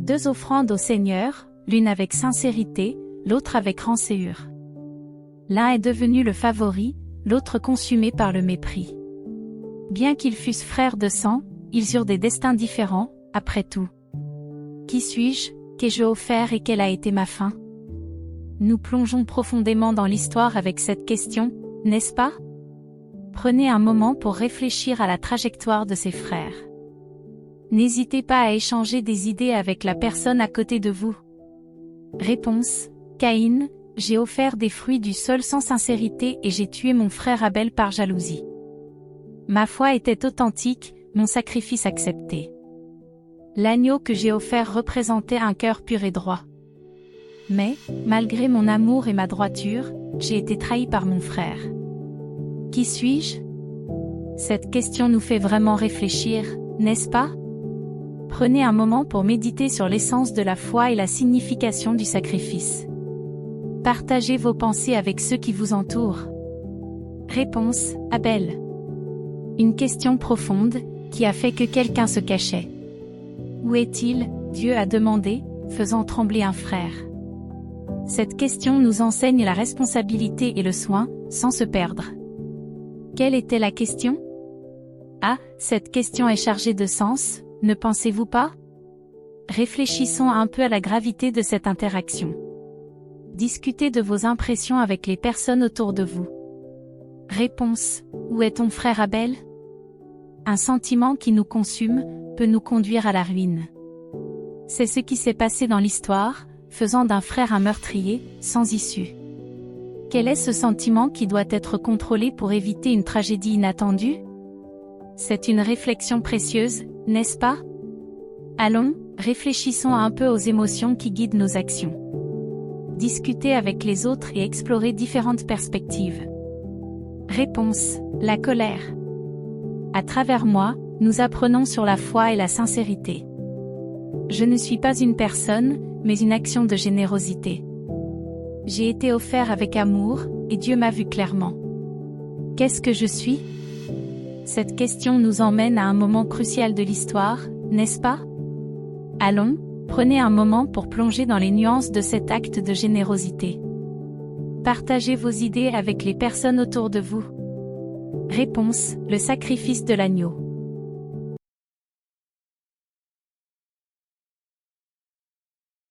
2 offrandes au Seigneur, l'une avec sincérité, l'autre avec rancœur. L'un est devenu le favori, l'autre consumé par le mépris. Bien qu'ils fussent frères de sang, ils eurent des destins différents, après tout. Qui suis-je, qu'ai-je offert et quelle a été ma fin? Nous plongeons profondément dans l'histoire avec cette question, n'est-ce pas? Prenez un moment pour réfléchir à la trajectoire de ces frères. N'hésitez pas à échanger des idées avec la personne à côté de vous. Réponse: Caïn, j'ai offert des fruits du sol sans sincérité et j'ai tué mon frère Abel par jalousie. Ma foi était authentique, mon sacrifice accepté. L'agneau que j'ai offert représentait un cœur pur et droit. Mais, malgré mon amour et ma droiture, j'ai été trahi par mon frère. Qui suis-je? Cette question nous fait vraiment réfléchir, n'est-ce pas? Prenez un moment pour méditer sur l'essence de la foi et la signification du sacrifice. Partagez vos pensées avec ceux qui vous entourent. Réponse: Abel. Une question profonde, qui a fait que quelqu'un se cachait. Où est-il? Dieu a demandé, faisant trembler un frère. Cette question nous enseigne la responsabilité et le soin, sans se perdre. Quelle était la question? Ah, cette question est chargée de sens, ne pensez-vous pas? Réfléchissons un peu à la gravité de cette interaction. Discutez de vos impressions avec les personnes autour de vous. Réponse: où est ton frère Abel? Un sentiment qui nous consume, peut nous conduire à la ruine. C'est ce qui s'est passé dans l'histoire, faisant d'un frère un meurtrier, sans issue. Quel est ce sentiment qui doit être contrôlé pour éviter une tragédie inattendue? C'est une réflexion précieuse, n'est-ce pas? Allons, réfléchissons un peu aux émotions qui guident nos actions. Discutez avec les autres et explorez différentes perspectives. Réponse: la colère. À travers moi, nous apprenons sur la foi et la sincérité. Je ne suis pas une personne, mais une action de générosité. J'ai été offert avec amour, et Dieu m'a vu clairement. Qu'est-ce que je suis? Cette question nous emmène à un moment crucial de l'histoire, n'est-ce pas? Allons, prenez un moment pour plonger dans les nuances de cet acte de générosité. Partagez vos idées avec les personnes autour de vous. Réponse: le sacrifice de l'agneau.